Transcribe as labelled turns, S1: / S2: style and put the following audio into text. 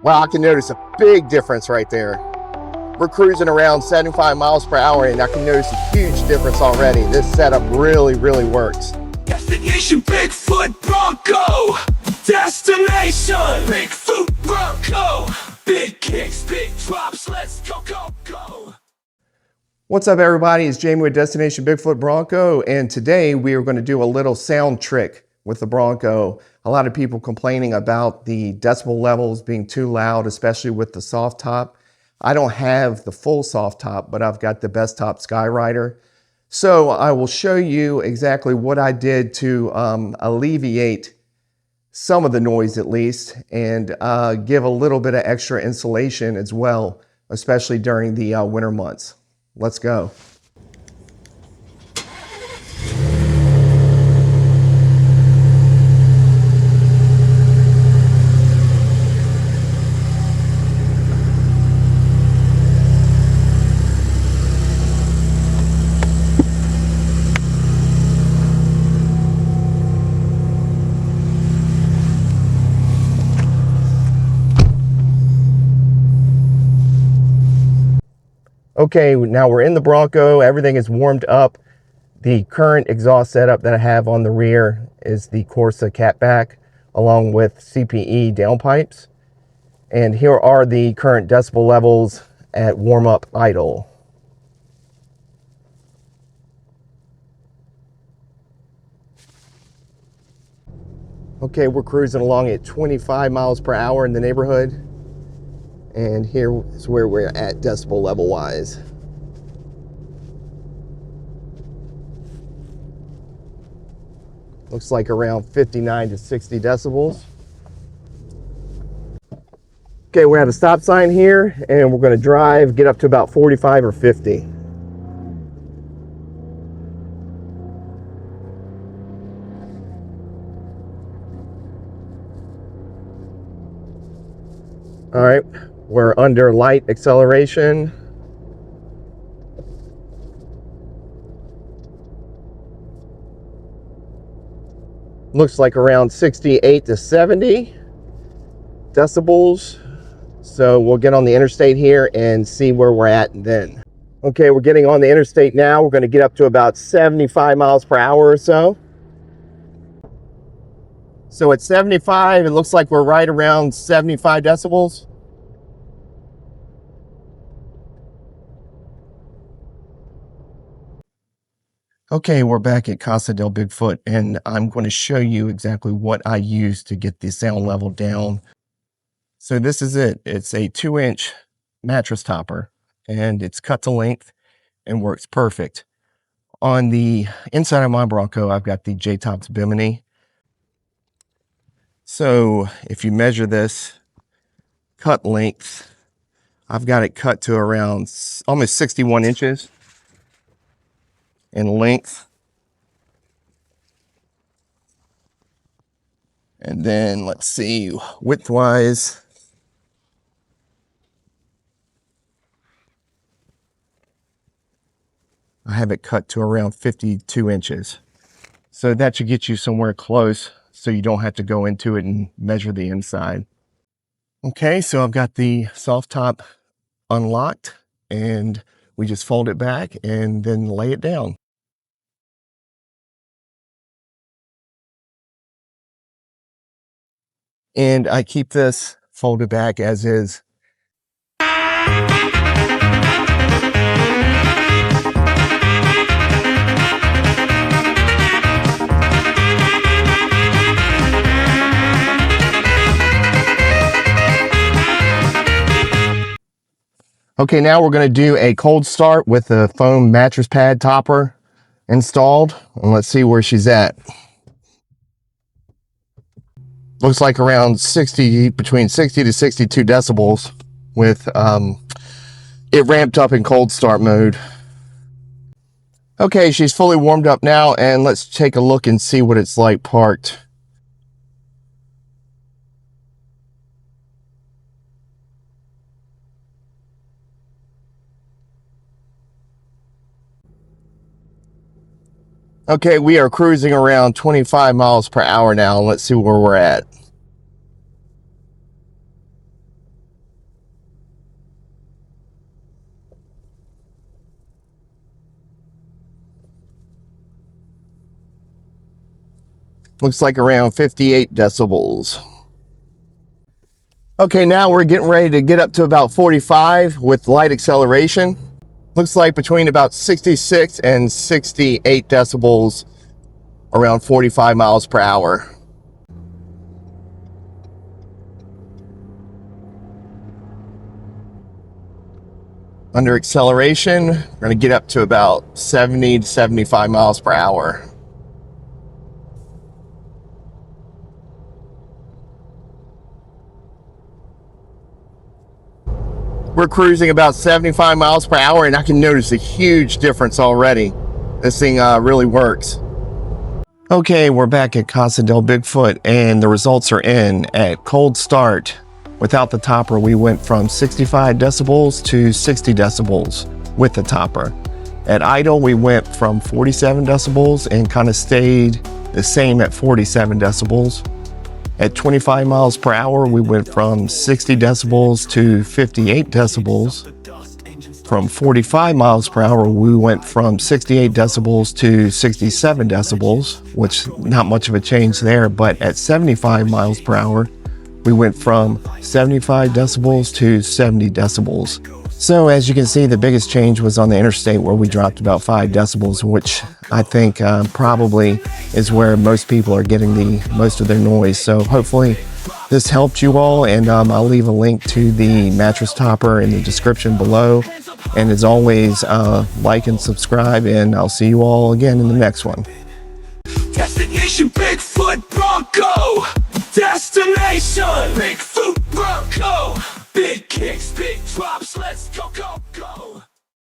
S1: Wow, I can notice a big difference right there. We're cruising around 75 miles per hour and I can notice a huge difference already. This setup really works.
S2: Destination Bigfoot Bronco. Destination Bigfoot Bronco. Big kicks, big drops, let's go.
S1: What's up everybody, it's Jamie with Destination Bigfoot Bronco, and today we are going to do a little sound trick with the Bronco. A lot of people complaining about the decibel levels being too loud, especially with the soft top. I don't have the full soft top, but I've got the Bestop Skyrider. So I will show you exactly what I did to alleviate some of the noise at least, and give a little bit of extra insulation as well, especially during the winter months. Let's go. Okay, now we're in the Bronco. Everything is warmed up. The current exhaust setup that I have on the rear is the Corsa catback along with CPE downpipes. And here are the current decibel levels at warm-up idle. Okay, we're cruising along at 25 miles per hour in the neighborhood. And here is where we're at decibel level wise. Looks like around 59 to 60 decibels. Okay, we're at a stop sign here and we're going to drive, get up to about 45 or 50. All right. We're under light acceleration. Looks like around 68 to 70 decibels. So we'll get on the interstate here and see where we're at then. Okay, we're getting on the interstate now. We're going to get up to about 75 miles per hour or so. So at 75, it looks like we're right around 75 decibels. Okay, we're back at Casa del Bigfoot, and I'm going to show you exactly what I use to get the sound level down. So this is it. It's a 2-inch mattress topper, and it's cut to length and works perfect. On the inside of my Bronco, I've got the JTOPS bimini. So if you measure this cut length, I've got it cut to around almost 61 inches. In length. And then let's see, width-wise, I have it cut to around 52 inches. So that should get you somewhere close so you don't have to go into it and measure the inside. Okay, so I've got the soft top unlocked and we just fold it back and then lay it down. And I keep this folded back as is. Okay, now we're going to do a cold start with the foam mattress pad topper installed. And let's see where she's at. Looks like around between 60 to 62 decibels with it ramped up in cold start mode. Okay, she's fully warmed up now, and let's take a look and see what it's like parked. Okay, we are cruising around 25 miles per hour now. Let's see where we're at. Looks like around 58 decibels. Okay, now we're getting ready to get up to about 45 with light acceleration. Looks like between about 66 and 68 decibels, around 45 miles per hour. Under acceleration, we're going to get up to about 70 to 75 miles per hour. We're cruising about 75 miles per hour, and I can notice a huge difference already. This thing really works. Okay, we're back at Casa del Bigfoot, and the results are in. At cold start, without the topper, we went from 65 decibels to 60 decibels with the topper. At idle, we went from 47 decibels and kind of stayed the same at 47 decibels. At 25 miles per hour, we went from 60 decibels to 58 decibels. From 45 miles per hour, we went from 68 decibels to 67 decibels, which not much of a change there. But at 75 miles per hour, we went from 75 decibels to 70 decibels. So as you can see, the biggest change was on the interstate, where we dropped about 5 decibels, which I think probably is where most people are getting the most of their noise. So hopefully this helped you all, and I'll leave a link to the mattress topper in the description below. And as always, like and subscribe, and I'll see you all again in the next one.
S2: Destination Bigfoot Bronco. Destination Bigfoot Bronco.